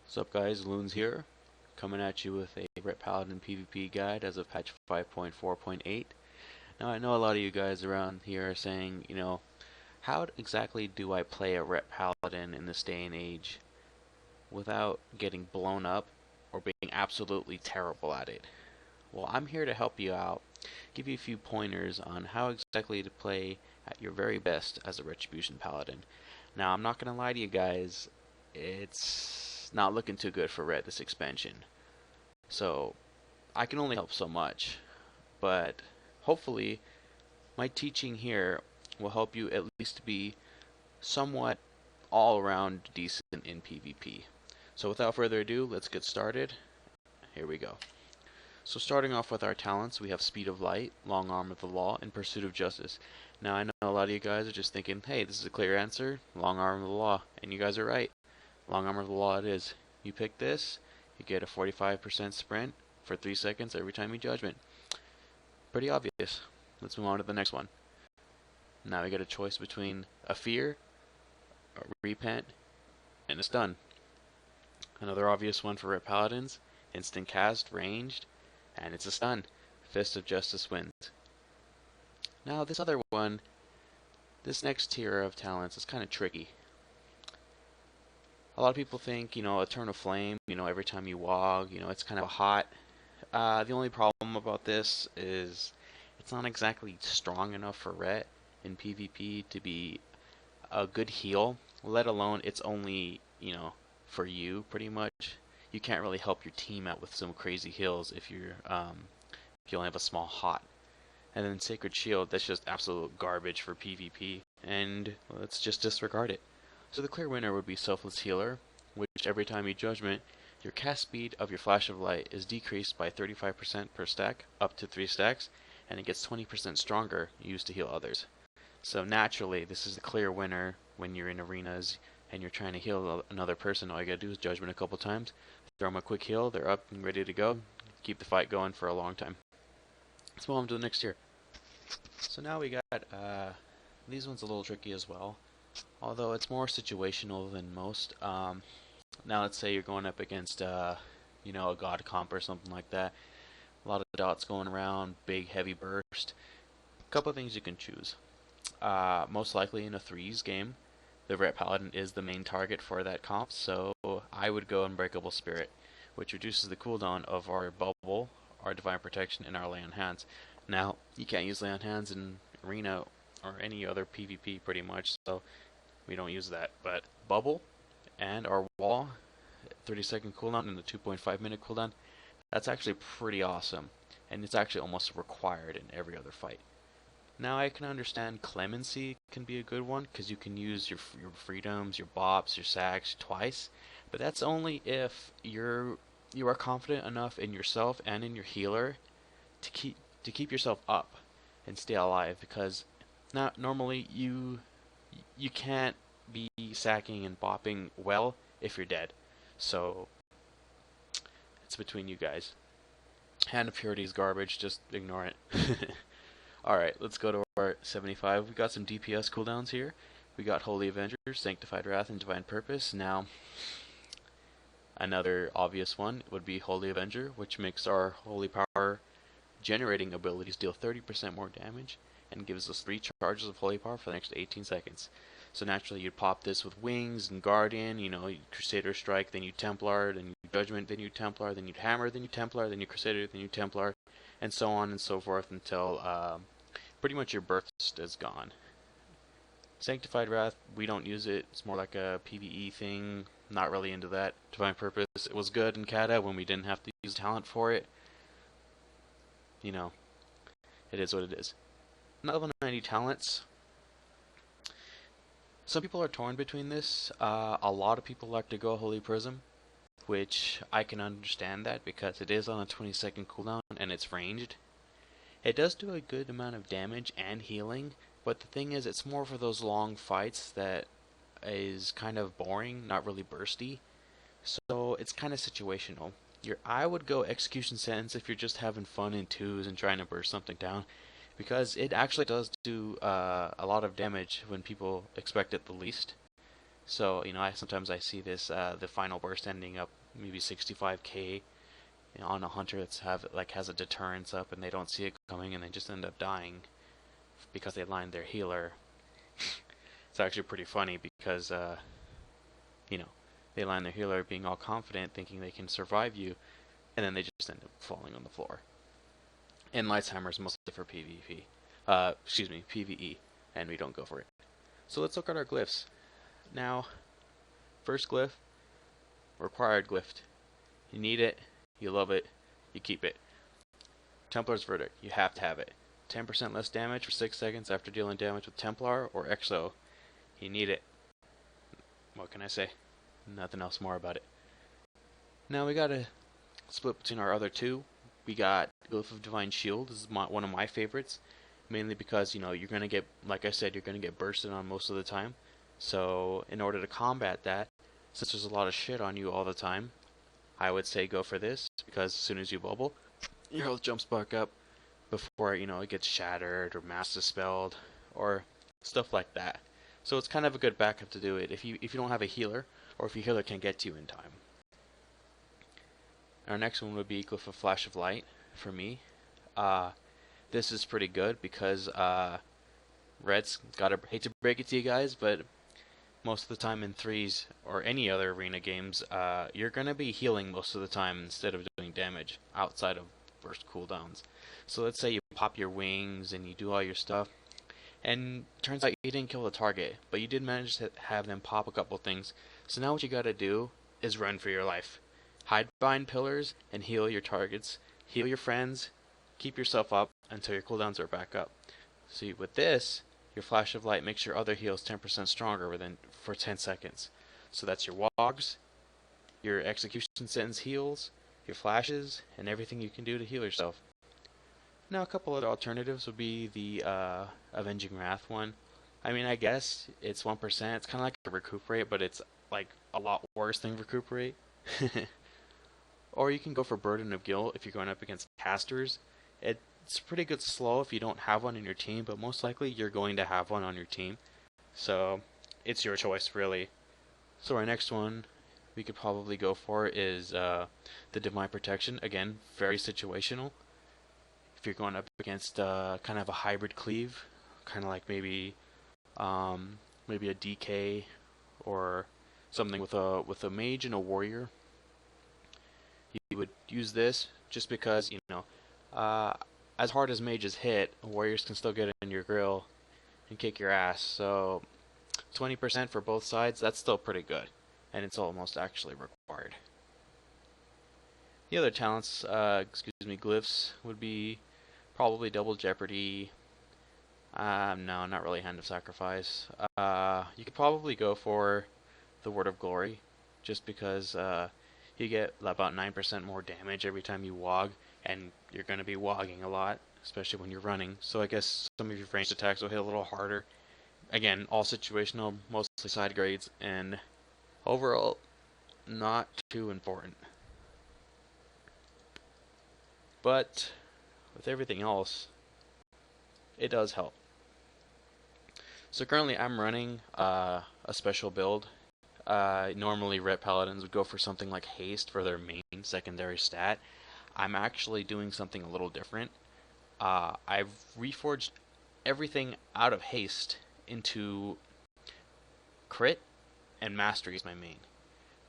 What's up guys, Lune's here, coming at you with a Ret Pally PvP guide as of patch 5.4.8. Now I know a lot of you guys around here are saying, how exactly do I play a Ret Paladin in this day and age without getting blown up or being absolutely terrible at it? Well, I'm here to help you out, give you a few pointers on how exactly to play at your very best as a Retribution Paladin. Now I'm not going to lie to you guys, it's not looking too good for Ret this expansion. So I can only help so much, but hopefully my teaching here will help you at least be somewhat all around decent in PvP. So without further ado, let's get started. Here we go. So starting off with our talents, we have Speed of Light, Long Arm of the Law, and Pursuit of Justice. Now I know a lot of you guys are just thinking, hey, this is a clear answer, Long Arm of the Law, and you guys are right. Long Arm of the Law it is. You pick this, you get a 45% sprint for 3 seconds every time you judgment. Pretty obvious. Let's move on to the next one. Now we got a choice between a Fear, a Repent, and a Stun. Another obvious one for Ret Paladins, Instant Cast, Ranged, and it's a Stun. Fist of Justice wins. Now this other one, this next tier of talents is kind of tricky. A lot of people think, Eternal Flame, every time you walk, it's kind of hot. The only problem about this is it's not exactly strong enough for Ret in PvP to be a good heal, let alone it's only, for you pretty much. You can't really help your team out with some crazy heals if you only have a small hot. And then Sacred Shield, that's just absolute garbage for PvP, and let's just disregard it. So the clear winner would be Selfless Healer, which every time you judgment, your cast speed of your Flash of Light is decreased by 35% per stack, up to 3 stacks, and it gets 20% stronger used to heal others. So naturally, this is the clear winner when you're in arenas and you're trying to heal another person. All you gotta do is judgment a couple times, throw them a quick heal, they're up and ready to go, keep the fight going for a long time. Let's move on to the next tier. So now we got, these ones a little tricky as well, although it's more situational than most. Now let's say you're going up against, a god comp or something like that. A lot of dots going around, big heavy burst. A couple of things you can choose. Most likely in a threes game, the Ret Paladin is the main target for that comp, so I would go Unbreakable Spirit, which reduces the cooldown of our Bubble, our Divine Protection, and our Lay on Hands. Now, you can't use Lay on Hands in Arena or any other PvP pretty much, so we don't use that. But Bubble and our Wall, 30-second cooldown and the 2.5 minute cooldown, that's actually pretty awesome, and it's actually almost required in every other fight. Now I can understand Clemency can be a good one, because you can use your freedoms, your bops, your sacks twice, but that's only if you are confident enough in yourself and in your healer to keep yourself up and stay alive, because normally you can't be sacking and bopping well if you're dead. So it's between you guys. Hand of Purity is garbage, just ignore it. Alright, let's go to our 75. We got some DPS cooldowns here. We got Holy Avenger, Sanctified Wrath, and Divine Purpose. Now, another obvious one would be Holy Avenger, which makes our Holy Power generating abilities deal 30% more damage and gives us 3 charges of Holy Power for the next 18 seconds. So naturally you'd pop this with Wings and Guardian, Crusader Strike, then you Templar, then you Judgment, then you Templar, then you Hammer, then you Templar, then you Crusader, then you Templar, and so on and so forth until pretty much your burst is gone. Sanctified Wrath, we don't use it, it's more like a PvE thing, not really into that. Divine Purpose, it was good in Kata when we didn't have to use talent for it. It is what it is. Level 90 talents. Some people are torn between this. A lot of people like to go Holy Prism, which I can understand that because it is on a 20-second cooldown and it's ranged. It does do a good amount of damage and healing, but the thing is it's more for those long fights that is kind of boring, not really bursty. So it's kind of situational. I would go Execution Sentence if you're just having fun in twos and trying to burst something down, because it actually does do a lot of damage when people expect it the least. So, sometimes I see this the final burst ending up maybe 65k on a hunter has a deterrence up and they don't see it coming and they just end up dying because they lined their healer. It's actually pretty funny because you know, they line their healer being all confident thinking they can survive you, and then they just end up falling on the floor. And Lightshammer's mostly for PvP. Excuse me, PvE, and we don't go for it. So let's look at our glyphs. Now, first glyph, required glyph. You need it, you love it, you keep it. Templar's Verdict, you have to have it. 10% less damage for 6 seconds after dealing damage with Templar or Exo. You need it. What can I say? Nothing else more about it. Now we gotta split between our other two. We got Glyph of Divine Shield. This is one of my favorites, mainly because you're gonna get, like I said, you're gonna get bursted on most of the time. So in order to combat that, since there's a lot of shit on you all the time, I would say go for this, because as soon as you bubble, your health jumps back up before it gets shattered or mass dispelled or stuff like that. So it's kind of a good backup to do it if you don't have a healer, or if your healer can't get to you in time. Our next one would be Glyph of Flash of Light for me. This is pretty good because Red's hate to break it to you guys, but most of the time in threes or any other arena games, you're gonna be healing most of the time instead of doing damage outside of burst cooldowns. So let's say you pop your wings and you do all your stuff, and turns out you didn't kill the target, but you did manage to have them pop a couple things. So now what you gotta do is run for your life. Hide behind pillars and heal your targets, heal your friends, keep yourself up until your cooldowns are back up. So with this, your Flash of Light makes your other heals 10% stronger for 10 seconds. So that's your wogs, your execution sentence heals, your flashes, and everything you can do to heal yourself. Now a couple other alternatives would be the Avenging Wrath one. I mean, I guess it's 1%. It's kind of like a Recuperate, but it's like a lot worse than Recuperate. Or you can go for Burden of Guilt if you're going up against casters. It's pretty good slow if you don't have one in your team, but most likely you're going to have one on your team. So it's your choice, really. So our next one we could probably go for is the Divine Protection. Again, very situational. If you're going up against kind of a hybrid cleave, kind of like maybe a DK or something with a mage and a warrior, you would use this just because as hard as mages hit, warriors can still get in your grill and kick your ass. So 20% for both sides, that's still pretty good, and it's almost actually required. The other talents, glyphs, would be probably Double Jeopardy. No, not really Hand of Sacrifice. You could probably go for the Word of Glory, just because you get about 9% more damage every time you wog, and you're going to be wogging a lot, especially when you're running. So I guess some of your ranged attacks will hit a little harder. Again, all situational, mostly side grades, and overall, not too important. But with everything else, it does help. So currently I'm running a special build. Normally Ret Paladins would go for something like haste for their main secondary stat. I'm actually doing something a little different. I've reforged everything out of haste into crit, and mastery is my main.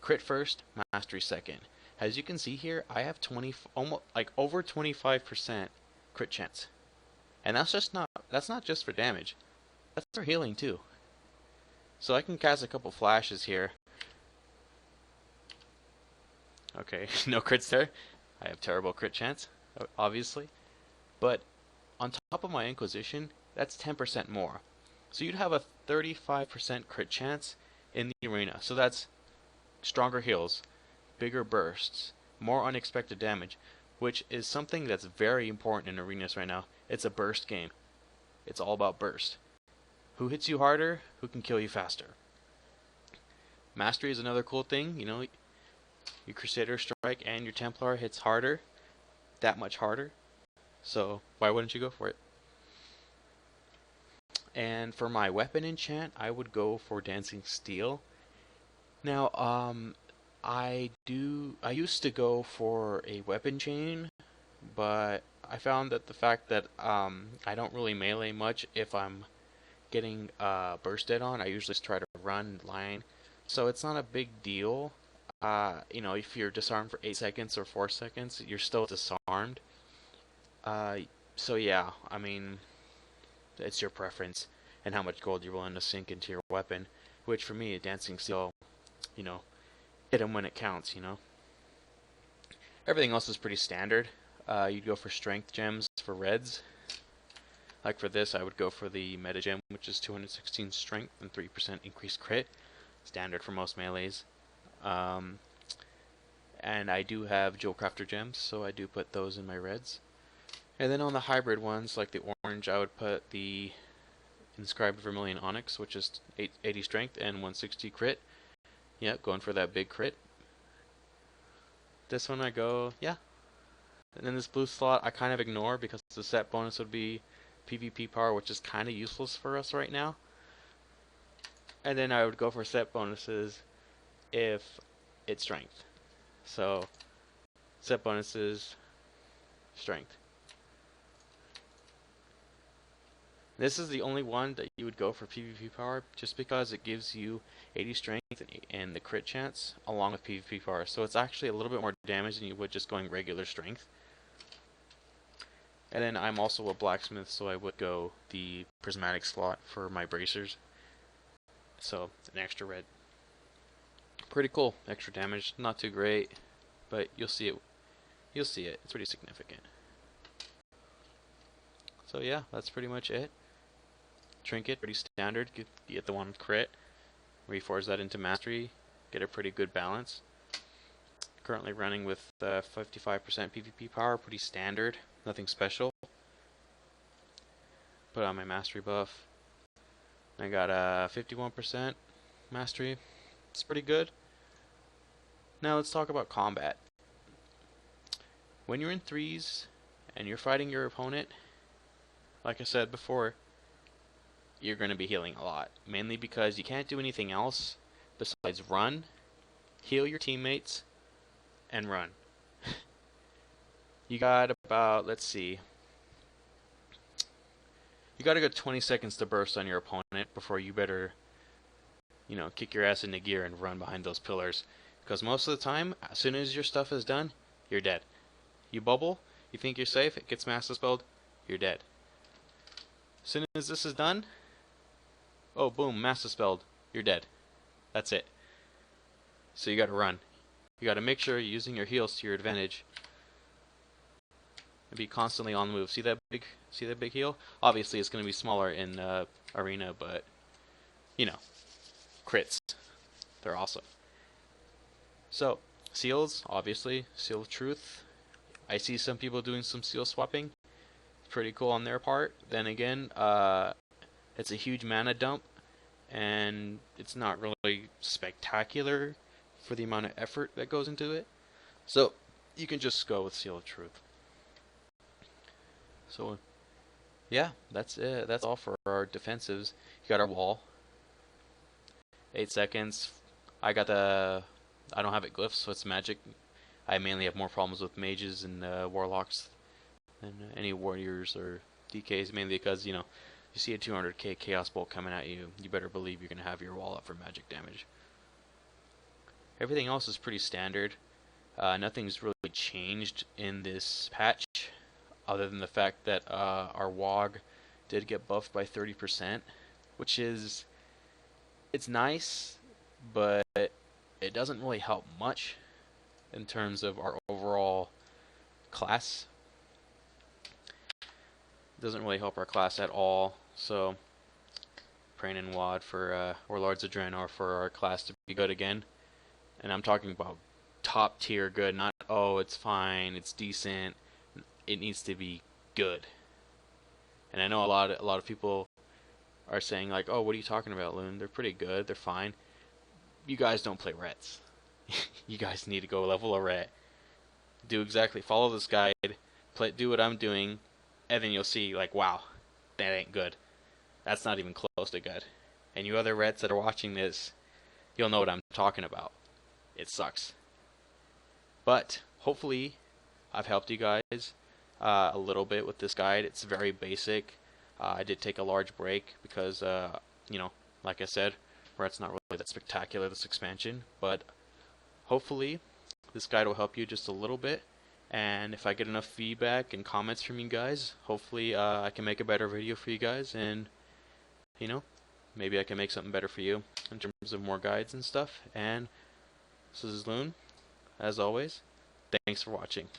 Crit first, mastery second. As you can see here, I have almost like over 25% crit chance. And that's not just for damage. That's for healing too. So I can cast a couple flashes here. Okay, no crits there. I have terrible crit chance, obviously. But on top of my Inquisition, that's 10% more. So you'd have a 35% crit chance in the arena. So that's stronger heals, bigger bursts, more unexpected damage, which is something that's very important in arenas right now. It's a burst game. It's all about burst. Who hits you harder, who can kill you faster. Mastery is another cool thing. Your Crusader Strike and your Templar hits harder, that much harder. So why wouldn't you go for it? And for my weapon enchant, I would go for Dancing Steel. Now, I used to go for a weapon chain, but I found that the fact that I don't really melee much if I'm getting bursted on. I usually just try to run line, so it's not a big deal. You know, if you're disarmed for 8 seconds or 4 seconds, you're still disarmed. Uh, so yeah, I mean, it's your preference and how much gold you're willing to sink into your weapon. Which for me, a dancing steel, you know, hit him when it counts. You know, everything else is pretty standard. You'd go for strength gems for reds. Like for this, I would go for the meta gem, which is 216 strength and 3% increased crit. Standard for most melees. Um, and I do have jewel crafter gems, so I do put those in my reds. And then on the hybrid ones, like the orange, I would put the inscribed vermilion onyx, which is 80 strength and 160 crit. Yeah, going for that big crit. This one I go, yeah. And then this blue slot I kind of ignore because the set bonus would be PvP power, which is kind of useless for us right now. And then I would go for set bonuses if it's strength. So, set bonuses, strength. This is the only one that you would go for PvP power, just because it gives you 80 strength and the crit chance along with PvP power. So it's actually a little bit more damage than you would just going regular strength. And then I'm also a blacksmith, so I would go the prismatic slot for my bracers. So an extra red. Pretty cool. Extra damage, not too great, but you'll see it. You'll see it. It's pretty significant. So yeah, that's pretty much it. Trinket, pretty standard. Get the one crit. Reforge that into mastery. Get a pretty good balance. Currently running with 55% PvP power, pretty standard. Nothing special. Put on my mastery buff. I got 51% mastery. It's pretty good. Now let's talk about combat. When you're in threes and you're fighting your opponent, like I said before, you're going to be healing a lot. Mainly because you can't do anything else besides run, heal your teammates, and run. You got about, let's see, you got a good 20 seconds to burst on your opponent before you better, you know, kick your ass into gear and run behind those pillars. Because most of the time, as soon as your stuff is done, you're dead. You bubble, you think you're safe, it gets mass dispelled, you're dead. As soon as this is done, oh boom, mass dispelled, you're dead. That's it. So you gotta run. You gotta make sure you're using your heals to your advantage. And be constantly on the move. See that big heal? Obviously it's gonna be smaller in arena, but you know, crits. They're awesome. So, seals, obviously, seal of truth. I see some people doing some seal swapping. Pretty cool on their part. Then again, it's a huge mana dump, and it's not really spectacular for the amount of effort that goes into it. So, you can just go with seal of truth. So, yeah, that's it. That's all for our defensives. You got our wall. 8 seconds. I don't have it glyphs, so it's magic. I mainly have more problems with mages and warlocks than any warriors or DKs, mainly because, you know, you see a 200k chaos bolt coming at you, you better believe you're going to have your wall up for magic damage. Everything else is pretty standard. Nothing's really changed in this patch, other than the fact that our WOG did get buffed by 30%, which is, it's nice, but it doesn't really help much in terms of our overall class. It doesn't really help our class at all, so praying in WOD for Warlords of Draenor for our class to be good again. And I'm talking about top tier good, not, oh, it's fine, it's decent. It needs to be good. And I know a lot of people are saying like, oh, what are you talking about, Lune? They're pretty good, they're fine. You guys don't play Rets. You guys need to go level a Ret. Follow this guide, do what I'm doing, and then you'll see like, wow, that ain't good. That's not even close to good. And you other Rets that are watching this, you'll know what I'm talking about. It sucks. But hopefully I've helped you guys a little bit with this guide. It's very basic. I did take a large break because, you know, like I said, Ret's not really that spectacular, this expansion. But hopefully this guide will help you just a little bit. And if I get enough feedback and comments from you guys, hopefully I can make a better video for you guys. And, you know, maybe I can make something better for you in terms of more guides and stuff. And this is Lune, as always. Thanks for watching.